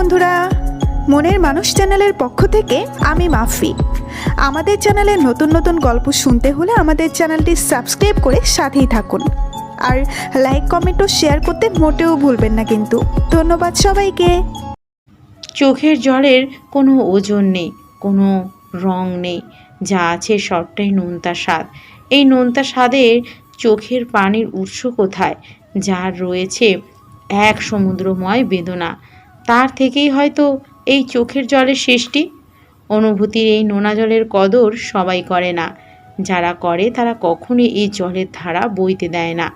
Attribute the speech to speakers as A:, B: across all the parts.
A: বন্ধুরা, মনের মানুষ চ্যানেলের পক্ষ থেকে আমি মাফি। আমাদের চ্যানেলে নতুন নতুন গল্প শুনতে হলে আমাদের চ্যানেলটি সাবস্ক্রাইব করে সাথেই থাকুন। আর লাইক, কমেন্ট ও শেয়ার করতে মোটেও ভুলবেন না কিন্তু। ধন্যবাদ সবাইকে।
B: চোখের জলের কোনো ওজন নেই, কোনো রং নেই, যা আছে সবটাই নোনতা স্বাদ। এই নোনতা স্বাদের চোখের পানির উৎস কোথায়? যার রয়েছে এক সমুদ্রময় বেদনা, তার থেকেই হয়তো এই চোখের জলের সৃষ্টি। অনুভূতির এই নোনা জলের কদর সবাই করে না, যারা করে তারা কখনোই এই জলের ধারা বইতে দেয় না।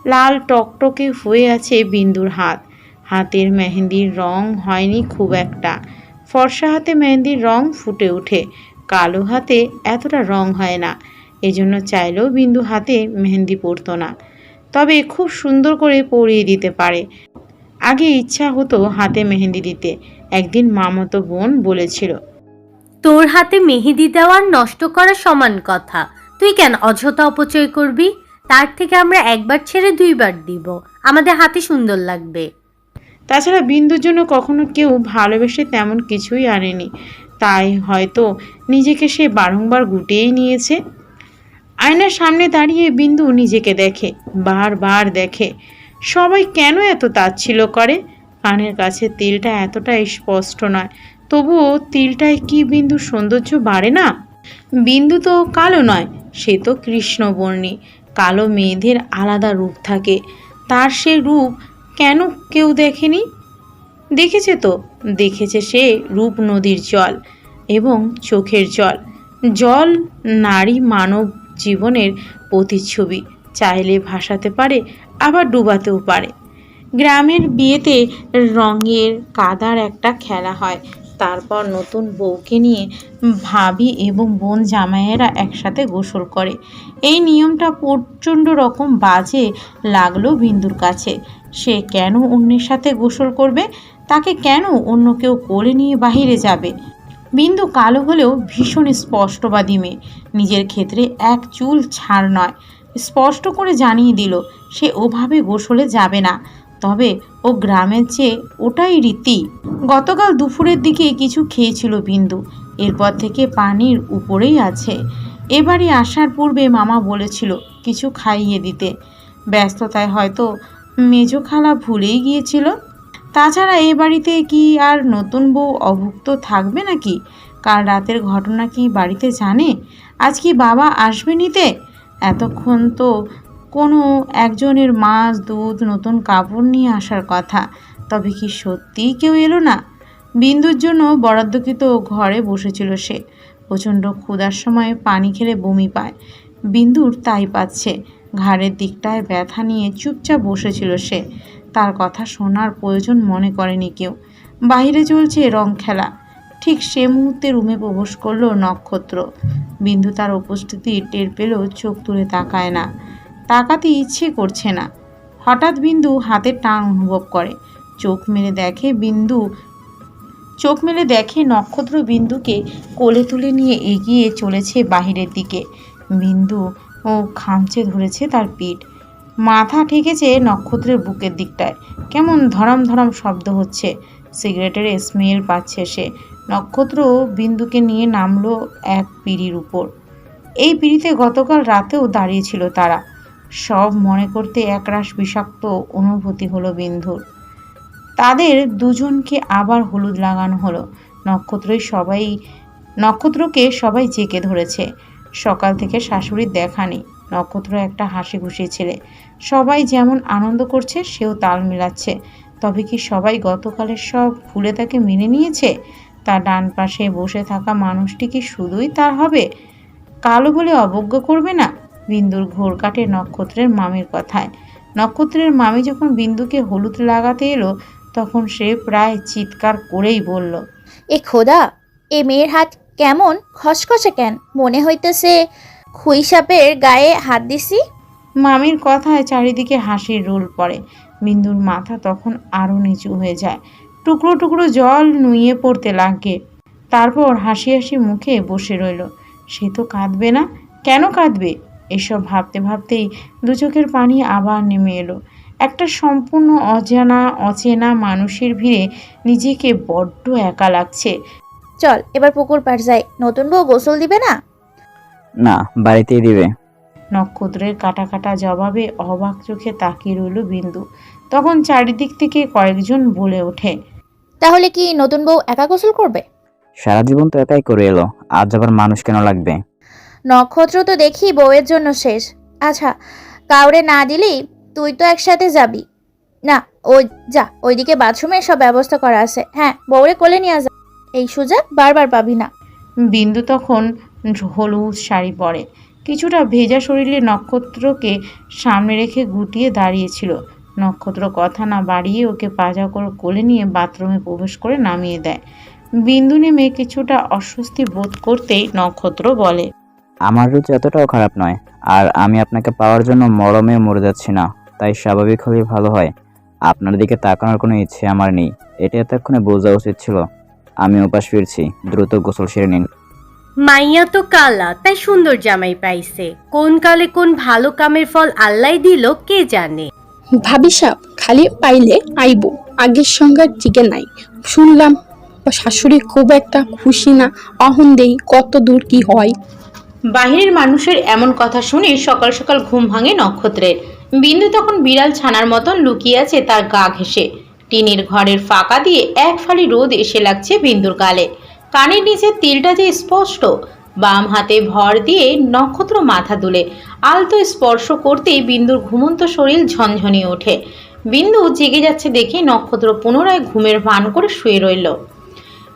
B: লাল টকটকে হয়ে আছে বিন্দুর হাত। হাতের মেহেন্দির রং হয়নি খুব একটা। ফর্সা হাতে মেহেন্দির রং ফুটে ওঠে, কালো হাতে এতটা রং হয় না। এজন্য চাইলেও বিন্দু হাতে মেহেন্দি পরতো না, তবে খুব সুন্দর করে পরিয়ে দিতে পারে। আগে ইচ্ছা হতো হাতে মেহেন্দি দিতে। একদিন মামাতো বোন বলেছিল,
C: তোর হাতে মেহেদি দেওয়ার নষ্ট করা সমান কথা, তুই কেন অযথা অপচয় করবি? তার থেকে আমরা একবার ছেড়ে 2বার দিব, আমাদের হাতে সুন্দর লাগবে।
B: তাছাড়া বিন্দুর জন্য কখনো কেউ ভালোবেসে তেমন কিছুই আনেনি, তাই হয়তো নিজেকে সে বারংবার গুটিয়েই নিয়েছে। আয়নার সামনে দাঁড়িয়ে বিন্দু নিজেকে দেখে, বারবার দেখে। সবাই কেন এত তাচ্ছিল্য করে? কানের কাছে তিলটা এতটাই স্পষ্ট নয়, তবুও তিলটায় কি বিন্দুর সৌন্দর্য বাড়ে না? বিন্দু তো কালো নয়, সে তো কৃষ্ণবর্ণী। কালো মেয়েদের আলাদা রূপ থাকে, তার সে রূপ কেন কেউ দেখেনি? দেখেছে তো, দেখেছে সে রূপ নদীর জল এবং চোখের জল। জল নারী মানব জীবনের প্রতিচ্ছবি, চাইলে ভাসাতে পারে, আবার ডুবাতেও পারে। গ্রামের বিয়েতে রঙের কাদার একটা খেলা হয়, তারপর নতুন বউকে নিয়ে ভাবি এবং বোন জামাইয়েরা একসাথে গোসল করে। এই নিয়মটা প্রচণ্ড রকম বাজে লাগলো বিন্দুর কাছে। সে কেন অন্যের সাথে গোসল করবে? তাকে কেন অন্য কেউ কোলে নিয়ে বাহিরে যাবে? বিন্দু কালো হলেও ভীষণ স্পষ্টবাদী মেয়ে, নিজের ক্ষেত্রে এক চুল ছাড় নয়। স্পষ্ট করে জানিয়ে দিল সে ওভাবে গোসলে যাবে না, তবে ও গ্রামের চেয়ে ওটাই রীতি। গতকাল দুপুরের দিকে কিছু খেয়েছিল বিন্দু, এরপর থেকে পানির উপরেই আছে। এবারে আসার পূর্বে মামা বলেছিল কিছু খাইয়ে দিতে, ব্যস্ততায় হয়তো মেজো খালা ভুলেই গিয়েছিল। তাছাড়া এ বাড়িতে কি আর নতুন বউ অভুক্ত থাকবে নাকি? কাল রাতের ঘটনা কি বাড়িতে জানে? আজ কি বাবা আসবে নিতে? এতক্ষণ তো কোনো একজনের মাছ, দুধ, নতুন কাপড় নিয়ে আসার কথা, তবে কি সত্যিই কেউ এলো না? বিন্দুর জন্য বরাদ্দকৃত ঘরে বসেছিল সে। প্রচণ্ড ক্ষুধার সময় পানি খেলে বমি পায়, বিন্দুর তাই পাচ্ছে। ঘাড়ের দিকটায় ব্যথা নিয়ে চুপচাপ বসেছিল সে। তার কথা শোনার প্রয়োজন মনে করেনি কেউ। বাইরে চলছে রং খেলা। ঠিক সে মুহূর্তে রুমে প্রবেশ করলো নক্ষত্র। বিন্দু তার উপস্থিতি টের পেলেও চোখ তুলে তাকায় না, তাকাতে ইচ্ছে করছে না। হঠাৎ বিন্দু হাতের টান অনুভব করে। চোখ মেলে দেখে নক্ষত্র বিন্দুকে কোলে তুলে নিয়ে এগিয়ে চলেছে বাহিরের দিকে। বিন্দু ও খামচে ধরেছে তার পিঠ, মাথা ঠেকেছে নক্ষত্রের বুকের দিকটায়। কেমন ধরম ধরম শব্দ হচ্ছে, সিগারেটের স্মেল পাচ্ছে সে। নক্ষত্র বিন্দুকে নিয়ে নামলো এক পিঁড়ির উপর। এই পিঁড়িতে গতকাল রাতেও দাঁড়িয়েছিল তারা। সব মনে করতে একরাশ বিষাক্ত অনুভূতি হলো বিন্দুর। তাদের দুজনকে আবার হলুদ লাগানো হলো। নক্ষত্রকে সবাই জেঁকে ধরেছে। সকাল থেকে শাশুড়ির দেখা নেই। নক্ষত্র একটা হাসি খুশি ছেলে, সবাই যেমন আনন্দ করছে সেও তাল মিলাচ্ছে। তবে কি সবাই গতকালের সব ভুলে তাকে মেনে নিয়েছে? তার ডান পাশে বসে থাকা মানুষটি কি শুধুই তার হবে? কালো বলে অবজ্ঞা করবে না? বিন্দুর ঘোর কাটে নক্ষত্রের মামির কথায়। নক্ষত্রের মামি যখন বিন্দুকে হলুদ লাগাতে এলো, তখন সে প্রায় চিৎকার করেই বলল,
D: এ খোদা, এ মেয়ের হাত কেমন খসখসে কেন? মনে হইতেছে খুই সাপের গায়ে হাত দিছি।
B: মামির কথায় চারিদিকে হাসির রোল পড়ে। বিন্দুর মাথা তখন আরও নিচু হয়ে যায়, টুকরো টুকরো জল নুয়ে পড়তে লাগে। তারপর হাসি হাসি মুখে বসে রইল। সে তো কাঁদবে না, কেন কাঁদবে? এসব ভাবতে ভাবতেই দু চোখের পানি আবার নেমে এলো। একটা সম্পূর্ণ অচেনা মানুষের ভিড়ে নিজেকে বড্ড একা লাগছে।
D: চল এবার পুকুর পাড় যাই, নতুন বউ গোসল দিবে না?
E: না, বাড়িতেই দিবে।
B: নক্ষত্রের কাটা কাটা জবাবে অবাক চোখে তাকিয়ে রইল বিন্দু। তখন চারিদিক থেকে কয়েকজন বলে ওঠে,
D: তাহলে কি নতুন বউ একা গোসল করবে?
E: সারা জীবন তো একাই করে এলো, আজ আবার মানুষ কেন লাগবে?
D: নক্ষত্র তো দেখি বউয়ের জন্য শেষ। আচ্ছা, কাউরে না দিলেই তুই তো একসাথে যাবি না? ওই যা, ওইদিকে বাথরুমের সব ব্যবস্থা করা আছে। হ্যাঁ, বউরে কোলে নিয়ে যা, এই সুযোগ বারবার পাবি না।
B: বিন্দু তখন হলুদ শাড়ি পরে, কিছুটা ভেজা শরীরে নক্ষত্রকে সামনে রেখে গুটিয়ে দাঁড়িয়েছিল। নক্ষত্র কথা না বাড়িয়ে ওকে পাজা করে কোলে নিয়ে বাথরুমে প্রবেশ করে নামিয়ে দেয়। বিন্দু নেমে কিছুটা অস্বস্তি বোধ করতেই নক্ষত্র বলে,
E: আমার রুচি এতটাও খারাপ নয়, আর আমি আপনাকে পাওয়ার জন্য মরমে মরে যাচ্ছি না, তাই স্বাভাবিক হলেই ভালো হয়। আপনার দিকে তাকানোর কোনো ইচ্ছে আমার নেই, এটা এতক্ষণে বোঝা উচিত ছিল। আমি উপাস ফিরছি, দ্রুত গোসল সেরে নিন।
C: মাইয়া তো কালা, তাই সুন্দর জামাই পাইছে। কোন কালে কোন ভালো কামের ফল আল্লাহ দিল কে জানে।
F: ভাবি সাপ খালি পাইলে আইব, আগের সঙ্গে টিকে নাই। শুনলাম শাশুড়ি খুব একটা খুশি না, অহন দেই কত দূর কি হয়।
B: বাহিরের মানুষের এমন কথা শুনে সকাল সকাল ঘুম ভাঙে নক্ষত্রের। বিন্দু তখন বিড়াল ছানার মতন লুকিয়ে আছে তার গা ঘেঁষে। টিনের ঘরের ফাঁকা দিয়ে এক ফালি রোদ এসে লাগছে বিন্দুর গালে। কানের নিচে তিলটা যে স্পষ্ট। বাম হাতে ভর দিয়ে নক্ষত্র মাথা তুলে আলতো স্পর্শ করতেই বিন্দুর ঘুমন্ত শরীর ঝনঝনিয়ে ওঠে। বিন্দু জেগে যাচ্ছে দেখে নক্ষত্র পুনরায় ঘুমের ভান করে শুয়ে রইল।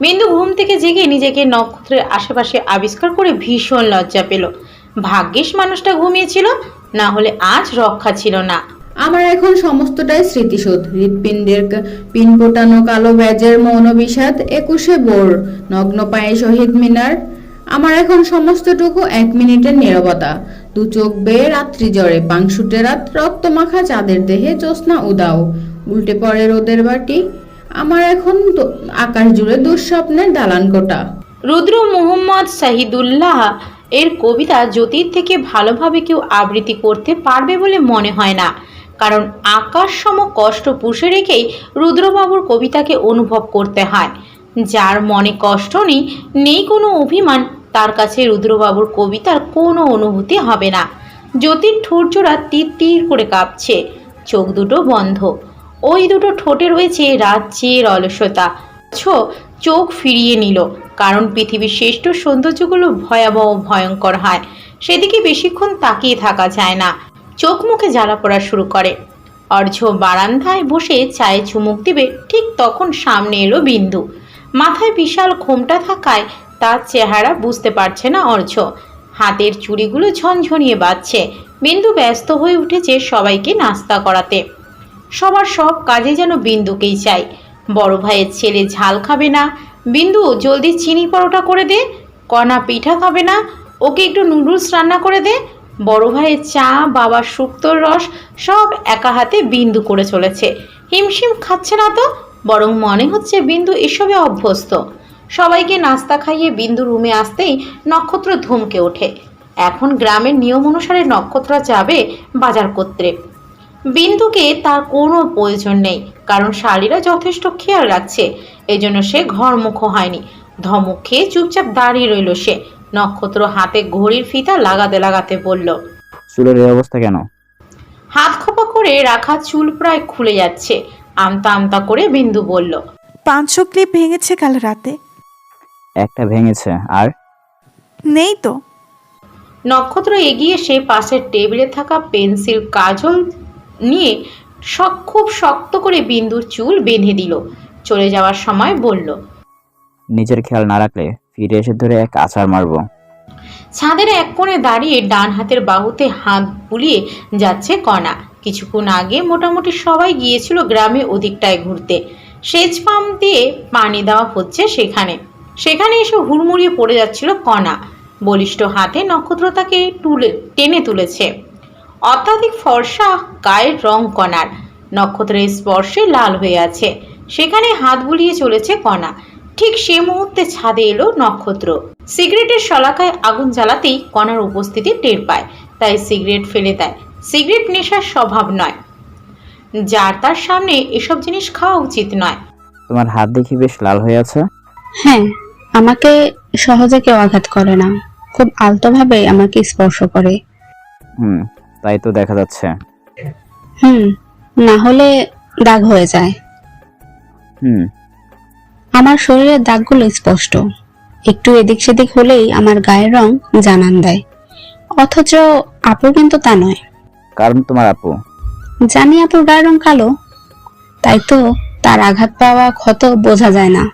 B: বিন্দু ঘুম থেকে জেগে নিজেকে নক্ষত্রের আশেপাশে আবিষ্কার করে ভীষণ লজ্জা পেল। ভাগ্যিস মানুষটা ঘুমিয়েছিল, না হলে আজ রক্ষা ছিল না।
G: আমার এখন সমস্তটাই স্মৃতিশোধ। হৃৎপিণ্ডের পিন ফোটানো কালো ব্যাজের মৌন বিষাদ, 21শে বোর, নগ্ন পায়ে শহীদ মিনার। আমার এখন সমস্তটুকু 1 মিনিটের নীরবতা। দু চোখ বেয়ে রাত্রি জ্বরে, পাংশুটে রাত, রক্তমাখা চাঁদের দেহে জ্যোৎস্না উদাও, উল্টে পড়ে রোদের বাটি। আমার এখন আকাশ জুড়ে দুঃস্বপ্নের দালান কোটা।
B: রুদ্র মোহাম্মদ শাহিদুল্লাহ এর কবিতা জ্যোতির থেকে ভালোভাবে কেউ আবৃত্তি করতে পারবে বলে মনে হয় না, কারণ আকাশ সম কষ্ট পুষে রেখেই রুদ্রবাবুর কবিতাকে অনুভব করতে হয়। যার মনে কষ্ট নেই কোনো অভিমান, তার কাছে রুদ্রবাবুর কবিতার কোনো অনুভূতি হবে না। জ্যোতির ঠোঁটজোড়া তীর তীর করে কাঁপছে, চোখ দুটো বন্ধ, ওই দুটো ঠোঁটে রয়েছে রাজ্যের অলসতা। চোখ ফিরিয়ে নিল, কারণ পৃথিবীর শ্রেষ্ঠ সৌন্দর্যগুলো ভয়াবহ ভয়ঙ্কর হয়, সেদিকে বেশিক্ষণ তাকিয়ে থাকা যায় না। চোখ মুখে জ্বালা পড়া শুরু করে। অর্ঘ্য বারান্দায় বসে চায়ে চুমুক দিবে, ঠিক তখন সামনে এলো বিন্দু। মাথায় বিশাল ঘোমটা থাকায় তার চেহারা বুঝতে পারছে না অর্ঘ্য। হাতের চুড়িগুলো ঝনঝনিয়ে বাজছে। বিন্দু ব্যস্ত হয়ে উঠেছে সবাইকে নাস্তা করাতে। সবার সব কাজে যেন বিন্দুকেই চাই। বড় ভাইয়ের ছেলে ঝাল খাবে না, বিন্দু জলদি চিনি পরোটা করে দে। কণা পিঠা খাবে না, ওকে একটু নুডলস রান্না করে দে। বড় ভাইয়ের চা, বাবার শুক্তোর রস সব একা হাতে বিন্দু করে চলেছে। হিমশিম খাচ্ছে না তো, বরং মনে হচ্ছে বিন্দু এসবে অভ্যস্ত। সবাইকে নাস্তা খাইয়ে বিন্দু রুমে আসতেই নক্ষত্র ধমকে ওঠে। এখন গ্রামের নিয়ম অনুসারে নক্ষত্র যাবে বাজার করতে। বিন্দুকে তার কোনো প্রয়োজন নেই, কারণ শালীরা যথেষ্ট খেয়াল রাখছে, এজন্য সে ঘরমুখ হয়নি। ধমক খেয়ে চুপচাপ দাঁড়িয়ে রইল সে। নক্ষত্র হাতে ঘড়ির ফিতা লাগাতে লাগাতে বলল,
E: চুলের এই অবস্থা কেন?
B: হাত খোপা করে রাখা চুল প্রায় খুলে যাচ্ছে। আমতা আমতা করে বিন্দু বলল,
A: 500 ক্লিপ ভেঙেছে কাল রাতে।
E: একটা ভেঙেছে, আর
A: নেই তো।
B: নক্ষত্র এগিয়ে সে পাশের টেবিলে থাকা পেন্সিল কাজল নিয়ে খুব শক্ত করে বিন্দুর চুল বেঁধে দিল। চলে যাওয়ার সময় বলল,
E: নিজের খেয়াল না রাখলে ফিরে এসে ধরে এক আছাড় মারবো।
B: ছাদের এক কোণে দাঁড়িয়ে ডান হাতের বাহুতে হাত বুলিয়ে যাচ্ছে কণা। কিছুক্ষণ আগে মোটামুটি সবাই গিয়েছিল গ্রামে ওদিকটায় ঘুরতে। সেচ পাম্প দিয়ে পানি দেওয়া হচ্ছে সেখানে এসে হুড়মুড়িয়ে পড়ে যাচ্ছিল কণা। বলিষ্ঠ হাতে নক্ষত্র তাকে টেনে তুলেছে। অত্যাধিক ফর্সা গায়ের রং কণার, নক্ষত্রের স্পর্শে লাল হয়ে আছে। সেখানে হাত বুলিয়ে চলেছে কণা। ঠিক সে মুহূর্তে ছাদে এলো নক্ষত্র। সিগারেটের শলাকায় আগুন জ্বালাতেই কণার উপস্থিতি টের পায়, তাই সিগারেট ফেলে দেয়। সিগারেট নেশার স্বভাব নয়। যার তার সামনে এসব জিনিস খাওয়া উচিত নয়।
E: তোমার হাত দেখি বেশ লাল হয়ে আছে।
F: হ্যাঁ, আমাকে সহজে কেউ আঘাত করে না, খুব আলতোভাবে আমাকে স্পর্শ করে।
E: তাই তো দেখা যাচ্ছে।
F: না হলে দাগ হয়ে যায়। আমার শরীরের দাগগুলো স্পষ্ট, একটু এদিক সেদিক হলেই আমার গায়ের রং জানান দেয়। অথচ আপু কিন্তু তা নয়।
E: কারণ তোমার আপু?
F: জানি আপুর গায়ের রং কালো, তাই তো তার আঘাত পাওয়া ক্ষত বোঝা যায় না।